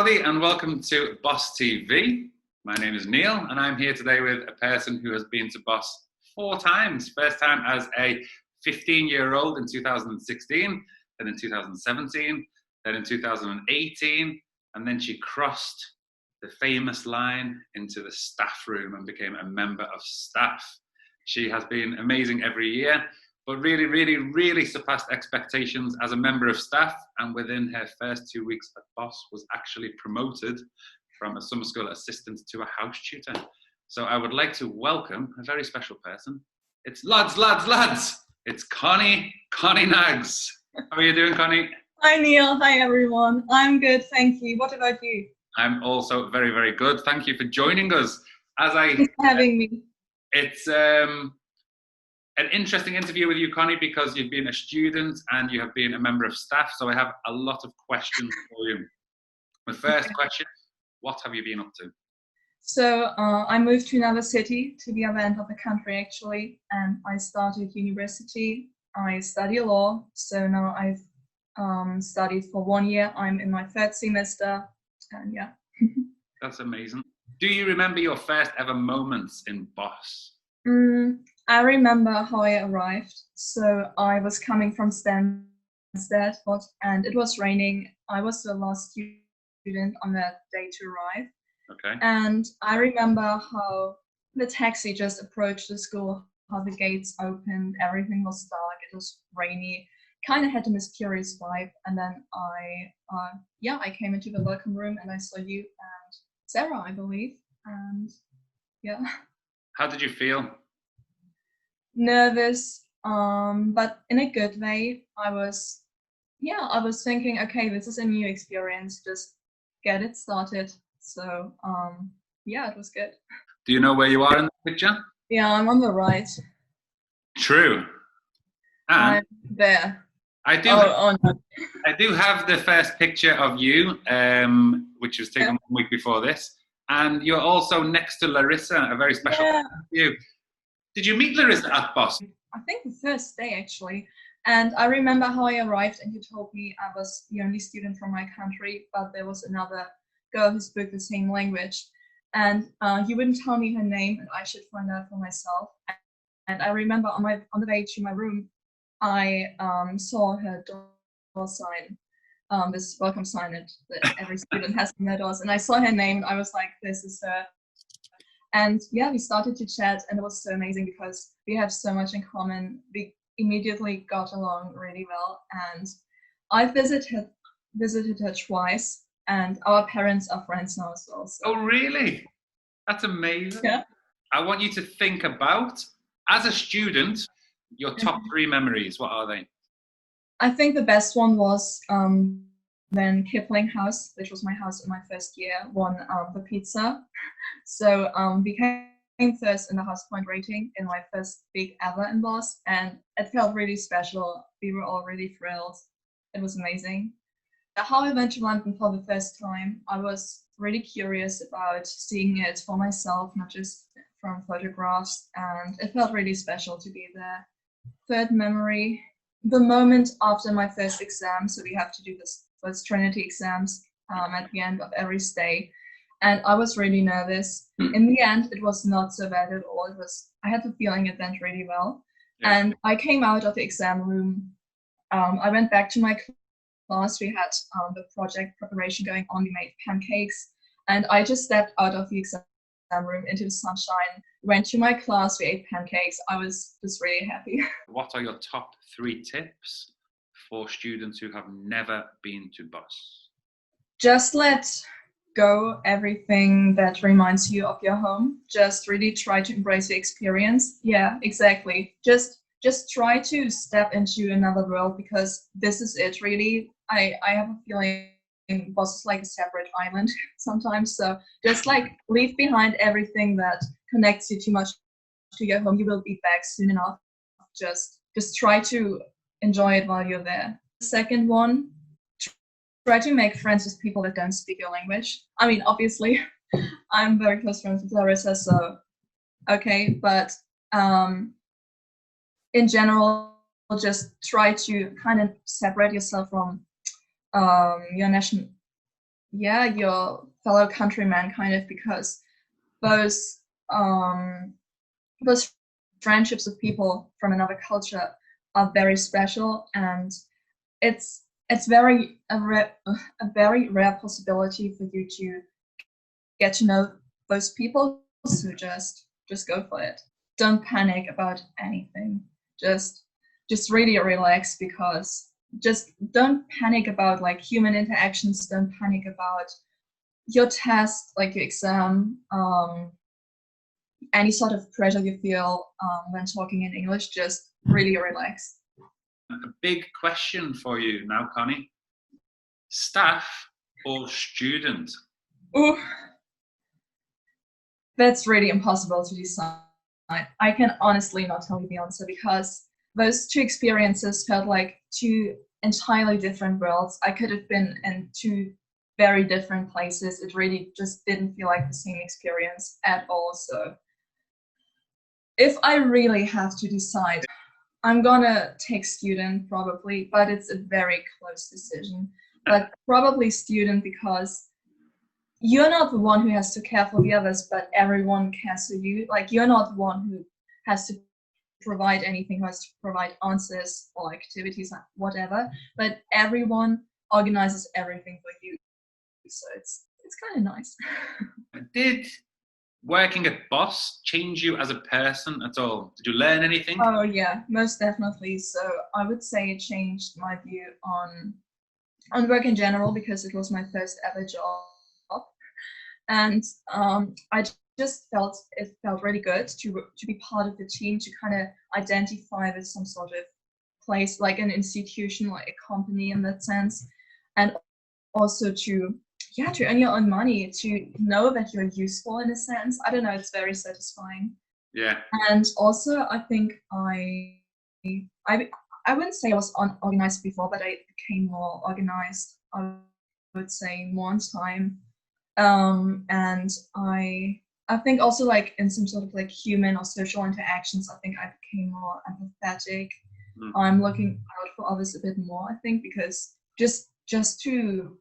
everybody, and welcome to Boss TV. My name is Neil, and I'm here today with a person who has been to Boss 4 times. First time as a 15-year-old in 2016, then in 2017, then in 2018, and then she crossed the famous line into the staff room and became a member of staff. She has been amazing every year, but really surpassed expectations as a member of staff, and within her first 2 weeks at Boss was actually promoted from a summer school assistant to a house tutor. So I would like to welcome a very special person. It's lads. It's Connie Nags. How are you doing, Connie? Hi Neil, hi everyone. I'm good, thank you. What about you? I'm also very good. Thank you for joining us. Thanks for having me. It's an interesting interview with you, Connie, because you've been a student and you have been a member of staff, so I have a lot of questions for you. The first question, what have you been up to? So I moved to another city, to the other end of the country actually, and I started university. I study law, so now I've studied for 1 year. I'm in my 3rd semester, and yeah. That's amazing. Do you remember your first ever moments in Boss? I remember how I arrived. So I was coming from Stansted, and it was raining. I was the last student on that day to arrive. Okay. And I remember how the taxi just approached the school, how the gates opened, everything was dark, it was rainy, kind of had a mysterious vibe. And then I came into the welcome room and I saw you and Sarah, I believe. And yeah. How did you feel? Nervous, but in a good way. I was thinking, okay, this is a new experience, just get it started. So it was good. Do you know where you are in the picture? Yeah, I'm on the right. True. And I'm there. I do. No. I do have the first picture of you, which was taken 1 week before this, and you're also next to Larissa, a very special person to you. Did you meet Larissa at Boss? I think the first day actually. And I remember how I arrived and you told me I was the only student from my country, but there was another girl who spoke the same language. And you wouldn't tell me her name and I should find out for myself. And I remember on the way to my room, I saw her door sign, this welcome sign that every student has on their doors. And I saw her name and I was like, this is her. And yeah, we started to chat and it was so amazing because we have so much in common. We immediately got along really well. And I visited her twice and our parents are friends now as well. So. Oh, really? That's amazing. Yeah. I want you to think about, as a student, your top 3 memories. What are they? I think the best one was when Kipling House, which was my house in my first year, won the pizza. So we came first in the house point rating in my first big ever in Boss, and it felt really special. We were all really thrilled. It was amazing. How I went to London for the first time, I was really curious about seeing it for myself, not just from photographs, and it felt really special to be there. 3rd memory, the moment after my first exam, so we have to do this first Trinity exams at the end of every stay. And I was really nervous. In the end, it was not so bad at all. I had the feeling it went really well. Yeah. And I came out of the exam room. I went back to my class. We had the project preparation going on. We made pancakes. And I just stepped out of the exam room into the sunshine, went to my class, we ate pancakes. I was just really happy. What are your top 3 tips for students who have never been to Boss? Just let go everything that reminds you of your home. Just really try to embrace the experience. Yeah, exactly. Just try to step into another world because this is it really. I have a feeling Boss is like a separate island sometimes. So just like leave behind everything that connects you too much to your home. You will be back soon enough. Just try to enjoy it while you're there. The second one, try to make friends with people that don't speak your language. I mean, obviously, I'm very close friends with Larissa, so okay. But in general, just try to kind of separate yourself from your yeah, your fellow countrymen, kind of, because those those friendships with people from another culture are very special, and it's a very rare possibility for you to get to know those people. So just go for it. Don't panic about anything. Just just really relax, because just don't panic about like human interactions. Don't panic about your test, like your exam, any sort of pressure you feel when talking in English. Just really relax. A big question for you now, Connie. Staff or student? Ooh, that's really impossible to decide. I can honestly not tell you the answer, because those two experiences felt like two entirely different worlds. I could have been in two very different places. It really just didn't feel like the same experience at all. So if I really have to decide, I'm gonna take student probably, but it's a very close decision. But probably student, because you're not the one who has to care for the others, but everyone cares for you. Like, you're not the one who has to provide anything, who has to provide answers or activities, whatever. But everyone organizes everything for you. So it's kind of nice. Did working at Boss change you as a person at all? Did you learn anything? Oh yeah, most definitely. So I would say it changed my view on work in general, because it was my first ever job. And I just felt it felt really good to be part of the team, to kind of identify with some sort of place, like an institution, like a company in that sense, and also to earn your own money, to know that you're useful in a sense. I don't know, it's very satisfying. Yeah. And also, I think I I wouldn't say I was unorganized before, but I became more organized. I would say more on time. And I think also, like, in some sort of like human or social interactions, I think I became more empathetic. I'm looking out for others a bit more, I think, because just to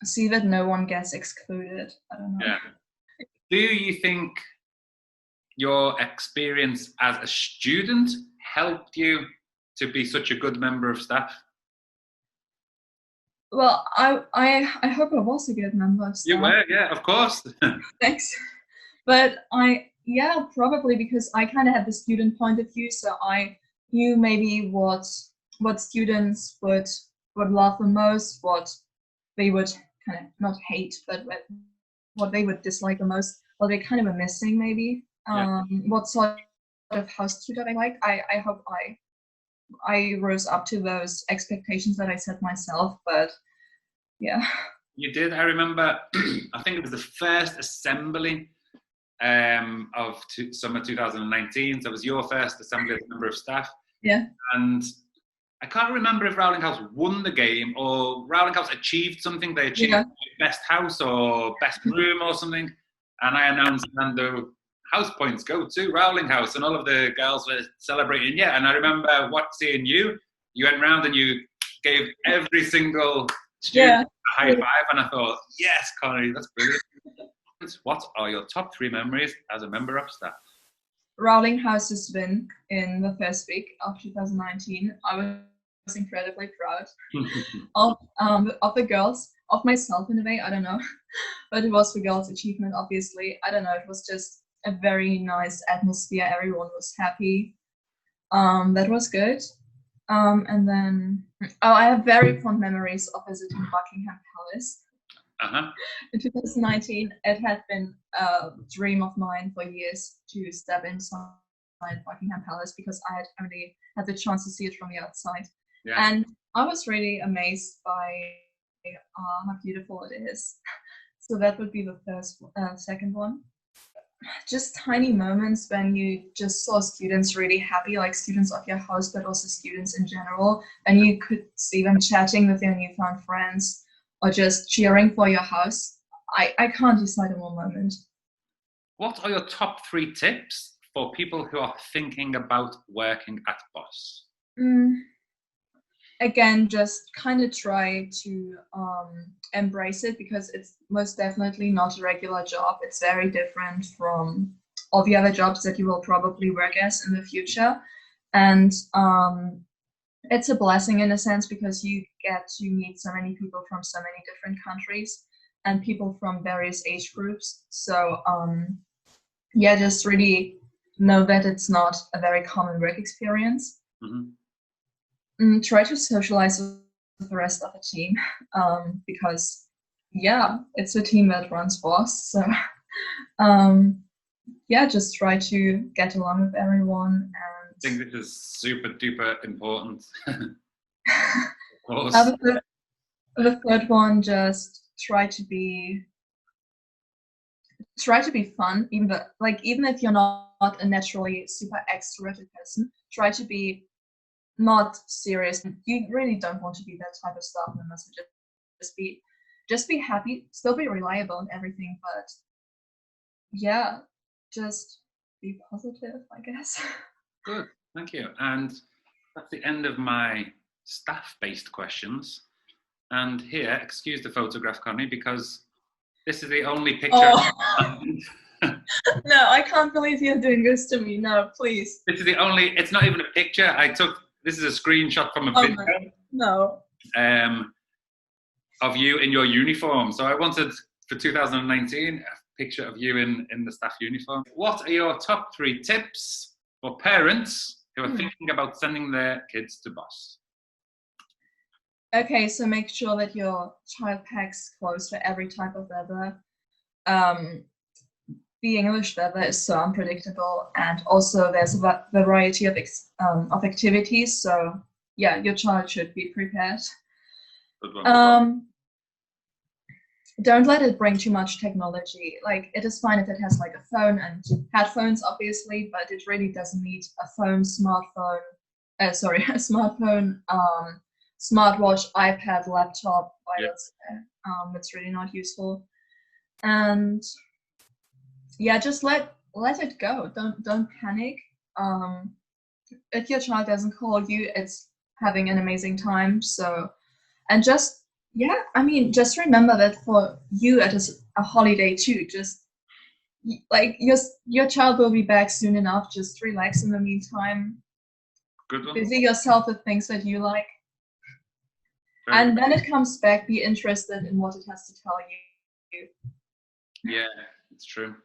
see that no one gets excluded. I don't know. Yeah. Do you think your experience as a student helped you to be such a good member of staff? Well, I hope I was a good member of You staff. were, yeah, of course. Thanks. But yeah, probably because I kind of had the student point of view, so I knew maybe what students would love the most, what they would kind of not hate, but what they would dislike the most, what they kind of were missing maybe. Yeah. What sort of house tutor they like. I hope I rose up to those expectations that I set myself, but yeah. You did. I remember, I think it was the first assembly of summer 2019. So it was your first assembly as a member of staff. Yeah. And I can't remember if Rowling House won the game or Rowling House achieved something. They achieved best house or best room or something. And I announced, and the house points go to Rowling House, and all of the girls were celebrating. Yeah, and I remember seeing you. You went round and you gave every single student a high five, and I thought, yes, Connie, that's brilliant. What are your top 3 memories as a member of staff? Rowling House's win in the first week of 2019. I was incredibly proud of the girls, of myself in a way, I don't know. But it was the girls' achievement, obviously. I don't know, it was just a very nice atmosphere. Everyone was happy. That was good. And then, I have very fond memories of visiting Buckingham Palace. In 2019, it had been a dream of mine for years to step inside Buckingham Palace, because I had only had the chance to see it from the outside. Yeah. And I was really amazed by how beautiful it is. So that would be the second one. Just tiny moments when you just saw students really happy, like students of your house, but also students in general, and you could see them chatting with their newfound friends or just cheering for your house. I can't decide on one moment. What are your top 3 tips for people who are thinking about working at Boss? again, just kind of try to embrace it, because it's most definitely not a regular job. It's very different from all the other jobs that you will probably work as in the future. And it's a blessing in a sense, because you get to meet so many people from so many different countries and people from various age groups. So yeah, just really know that it's not a very common work experience. Try to socialize with the rest of the team, because yeah, it's a team that runs Boss. So yeah, just try to get along with everyone. And I think this is super duper important. Of course. The third one, just try to be fun, even if you're not a naturally super extroverted person. Try to be not serious. You really don't want to be that type of staff member. So just be happy, still be reliable and everything, but yeah, just be positive, I guess. Good, thank you. And that's the end of my staff-based questions. And here, excuse the photograph, Connie, because this is the only picture. Oh. No, I can't believe you're doing this to me. No, please. This is the only, it's not even a picture. This is a screenshot from a video. No. Of you in your uniform. So I wanted, for 2019, a picture of you in the staff uniform. What are your top 3 tips for parents who are thinking about sending their kids to Boss? Okay, so make sure that your child packs clothes for every type of weather. The English weather is so unpredictable, and also there's a variety of activities. So yeah, your child should be prepared. Good one. Don't let it bring too much technology. Like, it is fine if it has like a phone and headphones, obviously, but it really doesn't need a phone, smartphone, a smartphone, smartwatch, iPad, laptop. It's really not useful. And yeah, just let it go. Don't panic. If your child doesn't call you, it's having an amazing time. So, and just remember that for you it is a holiday too. Just like your child will be back soon enough. Just relax in the meantime. Good one. Busy yourself with things that you like. And then it comes back, be interested in what it has to tell you. Yeah, it's true.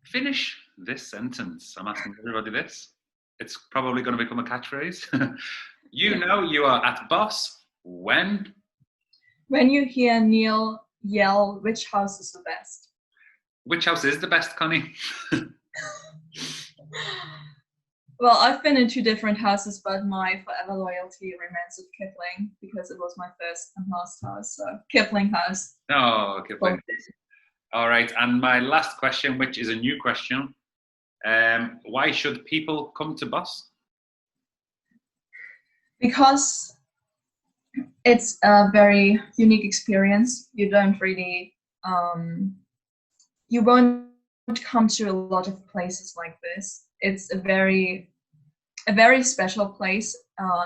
Finish this sentence. I'm asking everybody this. It's probably going to become a catchphrase. You know you are at Boss when you hear Neil yell, "Which house is the best?" Which house is the best, Connie? Well, I've been in 2 different houses, but my forever loyalty remains with Kipling, because it was my first and last house. So Kipling house. Oh, Kipling. All right, and my last question, which is a new question. Why should people come to Boss? Because it's a very unique experience. You don't really, you won't come to a lot of places like this. It's a very special place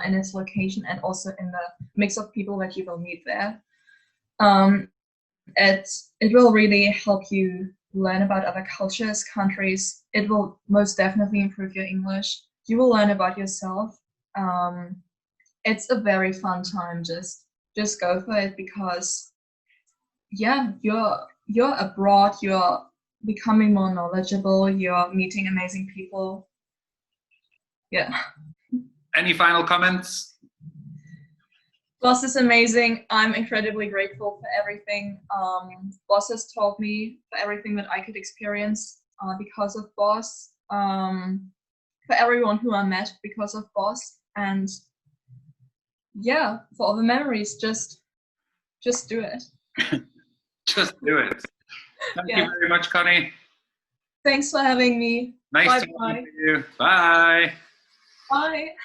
in its location, and also in the mix of people that you will meet there. It will really help you learn about other cultures, countries. It will most definitely improve your English. You will learn about yourself. It's a very fun time. Just go for it, because yeah, you're abroad, you're becoming more knowledgeable, you're meeting amazing people. Yeah. Any final comments? Boss is amazing. I'm incredibly grateful for everything Boss has taught me, for everything that I could experience because of Boss, for everyone who I met because of Boss, and yeah, for all the memories. Just do it. Just do it. Thank you very much, Connie. Thanks for having me. Nice to meet you. Bye. Bye.